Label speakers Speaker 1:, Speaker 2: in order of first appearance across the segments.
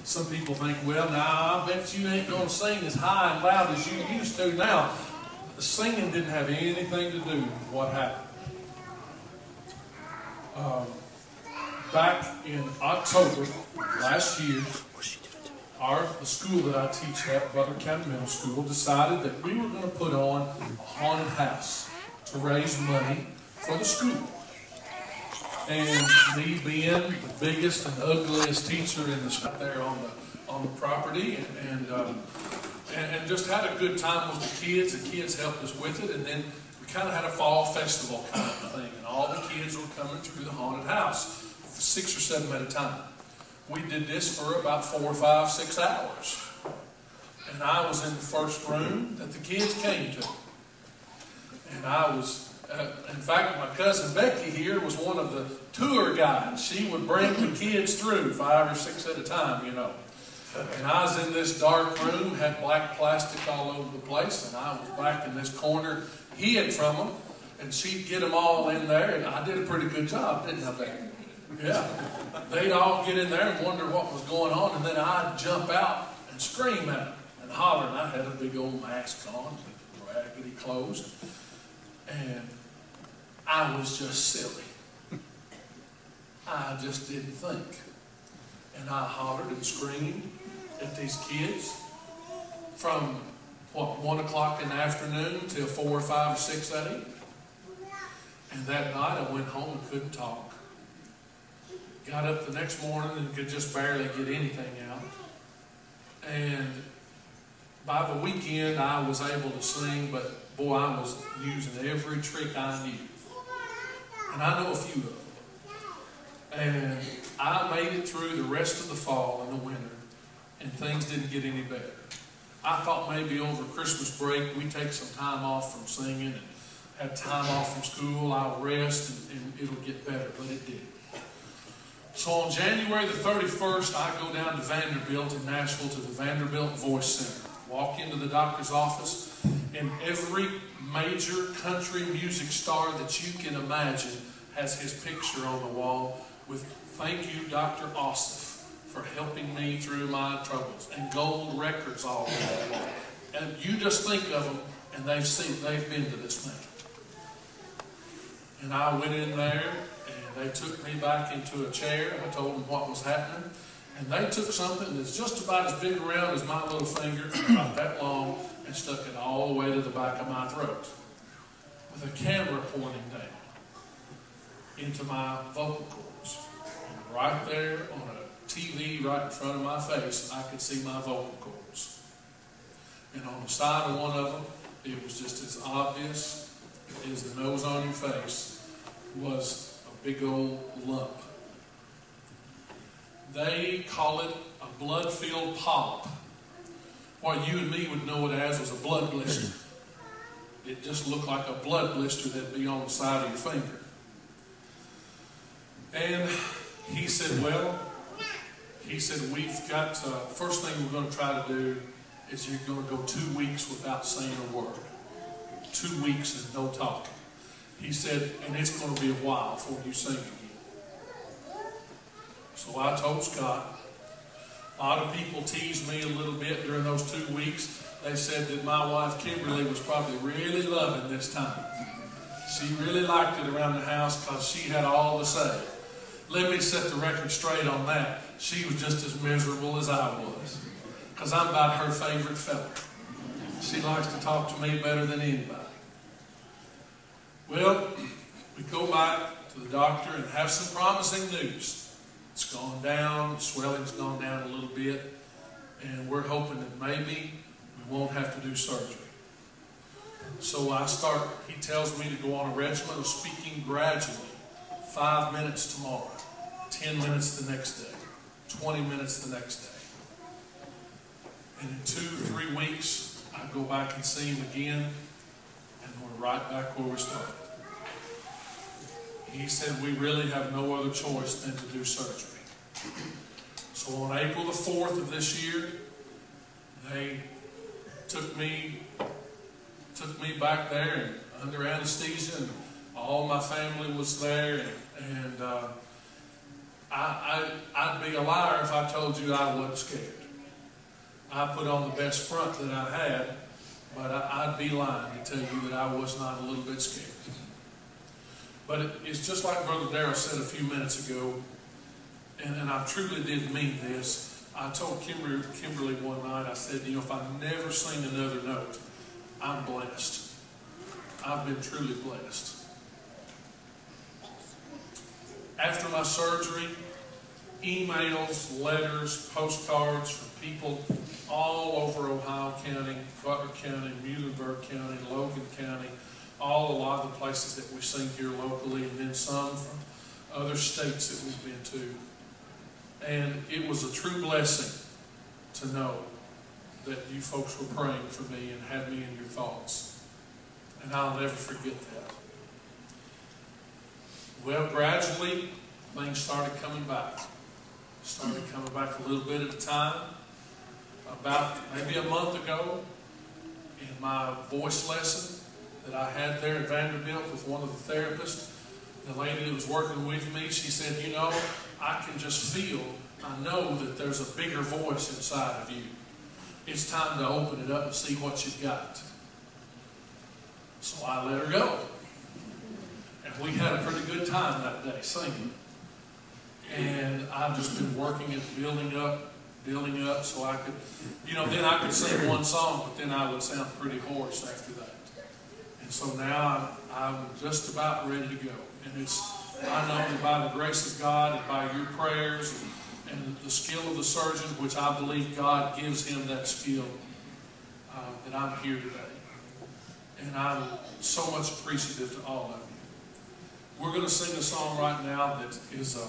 Speaker 1: Some people think, well, now I bet you ain't going to sing as high and loud as you used to now. The singing didn't have anything to do with what happened. Back in October last year, the school that I teach at, Butler County Middle School, decided that we were going to put on a haunted house to raise money for the school. And me being the biggest and ugliest teacher in the out there on the property, and just had a good time with the kids. The kids helped us with it, and then we kind of had a fall festival kind of thing, and all the kids were coming through the haunted house, 6 or 7 at a time. We did this for about 4, 5, 6 hours, and I was in the first room that the kids came to, and I was. In fact, my cousin Becky here was one of the tour guides. She would bring the kids through 5 or 6 at a time, you know. And I was in this dark room, had black plastic all over the place, and I was back in this corner, hid from them, and she'd get them all in there, and I did a pretty good job, didn't I, Becky? Yeah. They'd all get in there and wonder what was going on, and then I'd jump out and scream at them and holler, and I had a big old mask on, raggedy clothes, and I was just silly. I just didn't think. And I hollered and screamed at these kids from, 1 o'clock in the afternoon till 4 or 5 or 6 at night. And that night I went home and couldn't talk. Got up the next morning and could just barely get anything out. And by the weekend I was able to sing, but boy, I was using every trick I knew. And I know a few of them. And I made it through the rest of the fall and the winter, and things didn't get any better. I thought maybe over Christmas break we'd take some time off from singing and have time off from school. I'll rest and it'll get better, but it didn't. So on January the 31st, I go down to Vanderbilt in Nashville to the Vanderbilt Voice Center. Walk into the doctor's office, and every major country music star that you can imagine has his picture on the wall with "Thank you, Dr. Ossoff, for helping me through my troubles," and gold records all over the wall. And you just think of them, and they've been to this man. And I went in there, and they took me back into a chair. I told them what was happening. And they took something that's just about as big around as my little finger, about that long, and stuck it all the way to the back of my throat, with a camera pointing down into my vocal cords. And right there on a TV right in front of my face, I could see my vocal cords. And on the side of one of them, it was just as obvious as the nose on your face, was a big old lump. They call it a blood-filled polyp. What you and me would know it as was a blood blister. It just looked like a blood blister that'd be on the side of your finger. And he said, we've got, first thing we're going to try to do is you're going to go 2 weeks without saying a word. 2 weeks and no talking. He said, and it's going to be a while before you sing again. So I told Scott. A lot of people teased me a little bit during those 2 weeks. They said that my wife Kimberly was probably really loving this time. She really liked it around the house because she had all to say. Let me set the record straight on that. She was just as miserable as I was, because I'm about her favorite fella. She likes to talk to me better than anybody. Well, we go back to the doctor and have some promising news. It's gone down, the swelling's gone down a little bit, and we're hoping that maybe we won't have to do surgery. So he tells me to go on a regimen of speaking gradually. 5 minutes tomorrow, 10 minutes the next day, 20 minutes the next day. And in 2 or 3 weeks, I go back and see him again, and we're right back where we started. He said we really have no other choice than to do surgery. So on April the 4th of this year, they took me back there and under anesthesia, and all my family was there, and I'd be a liar if I told you I wasn't scared. I put on the best front that I had, but I'd be lying to tell you that I was not a little bit scared. But it's just like Brother Darrell said a few minutes ago, and I truly did mean this. I told Kimberly one night, I said, you know, if I never sing another note, I'm blessed. I've been truly blessed. After my surgery, emails, letters, postcards from people all over Ohio County, Butler County, Muhlenberg County, Logan County, a lot of the places that we sing here locally, and then some from other states that we've been to. And it was a true blessing to know that you folks were praying for me and had me in your thoughts. And I'll never forget that. Well, gradually, things started coming back. Started coming back a little bit at a time. About maybe a month ago, in my voice lesson that I had there at Vanderbilt with one of the therapists, the lady that was working with me, she said, you know, I can just feel, I know that there's a bigger voice inside of you. It's time to open it up and see what you've got. So I let her go. And we had a pretty good time that day singing. And I've just been working at building up so I could, you know, then I could sing one song, but then I would sound pretty hoarse after that. And so now I'm just about ready to go. And I know that by the grace of God and by your prayers and the skill of the surgeon, which I believe God gives him that skill, that I'm here today. And I'm so much appreciative to all of you. We're going to sing a song right now that is a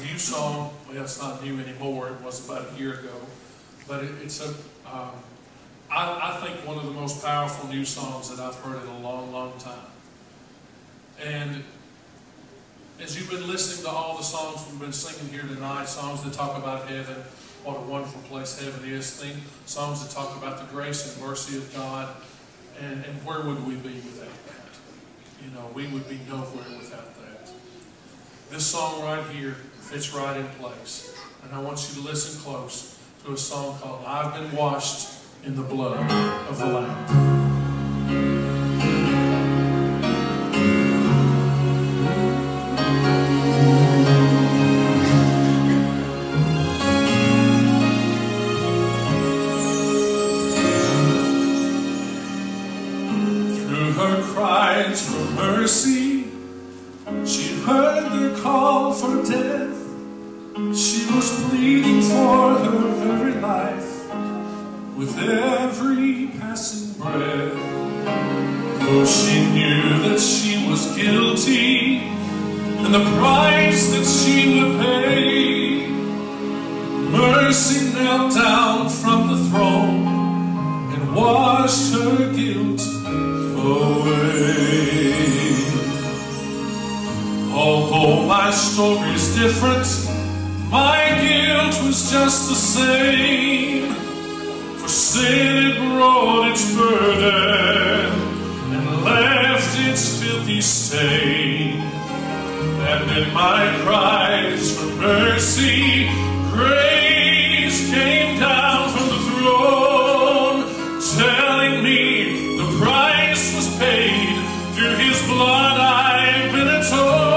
Speaker 1: new song. Well, it's not new anymore. It was about a year ago. But I think one of the most powerful new songs that I've heard in a long, long time. And as you've been listening to all the songs we've been singing here tonight, songs that talk about heaven, what a wonderful place heaven is, songs that talk about the grace and mercy of God, and where would we be without that? You know, we would be nowhere without that. This song right here fits right in place. And I want you to listen close to a song called I've Been Washed in the Blood of the Lamb. For mercy, she heard the call for death. She was pleading for her very life with every passing breath. Though she knew that she was guilty and the price that she would pay, mercy knelt down from the throne and washed her guilt away. Although my story's different, my guilt was just the same. For sin had brought its burden and left its filthy stain. And in my cries for mercy, grace came down from the throne, telling me the price was paid. Through his blood I've been atoned.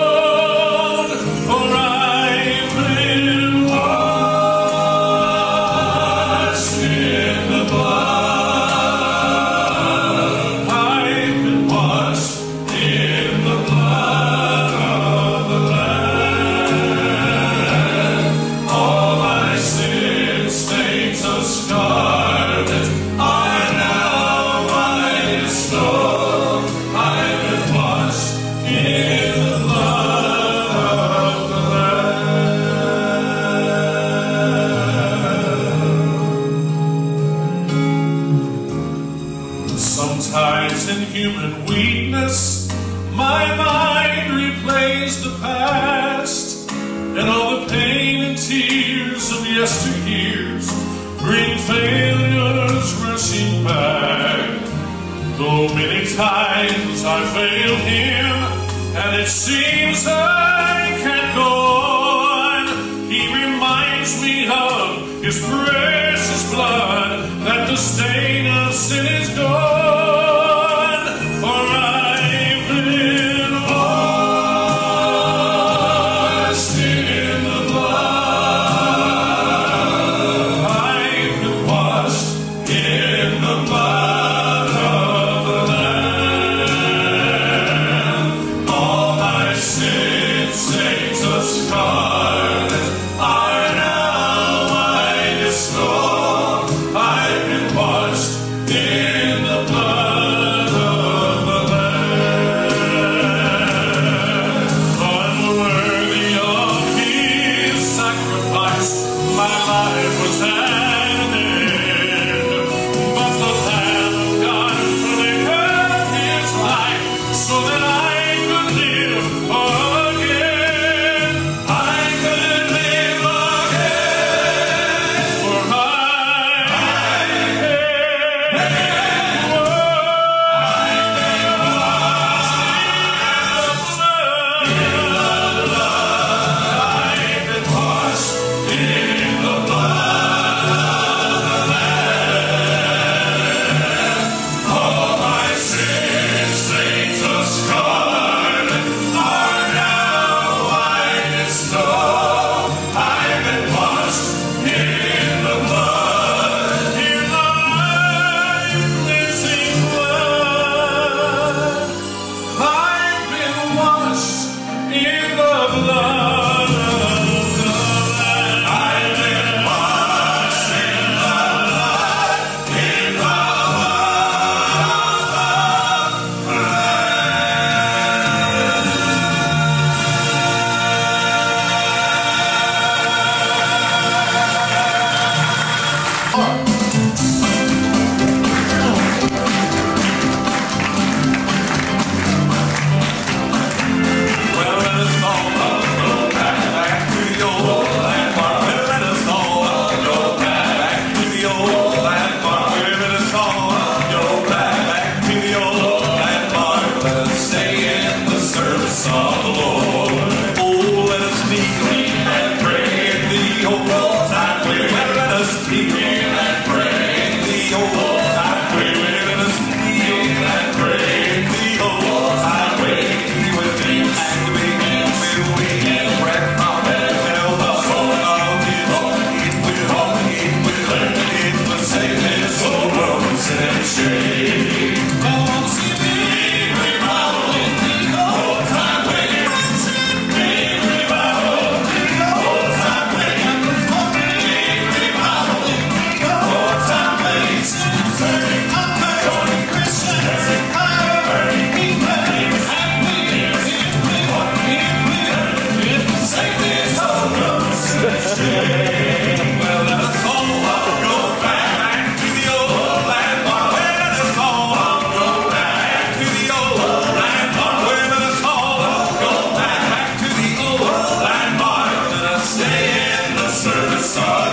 Speaker 1: Sometimes in human weakness, my mind replays the past, and all the pain and tears of yesteryears bring failures rushing back. Though many times I failed him, and it seems I can't go on, His precious blood, that the stain of sin is gone. For I've been washed in the blood. I've been washed in the blood of the Lamb. All my sins, stains of scarlet, are now white as snow. I've been washed in the blood of the Lamb. Unworthy of His sacrifice, my life was at an end. But the Lamb of God laid down His life so that I could live again. I could live again. For I've been washed in the blood of the Lamb. All my sins, stains of scarlet, are now white as snow. I've been washed in the blood, in the life-cleansing blood. I've been washed in the blood of the Lamb. I've been washed in the blood, in the Well, let us all go back to the old landmark. Well, let us all go back to the old landmark. Well, let us all go back to the old landmark. Let us stay in the service of the Lord. Oh, let us kneel and pray in the old time way. Well, let us kneel and pray in the old time way. Well, let us kneel and pray in the old time way. With me and begin will we get breath from hell, the soul of His own. It will save His soul from sin and shame. Oh, see big revival in the old time way. Big revival in the old time way. Big revival in the old time way. Burning up, burning Christians, burning people. It will save His soul from sin and shame. Well, let us all go back to the old landmark. Well, let us all go back to the old landmark. Well, let us all go back to the old landmark. Let us stay in the service of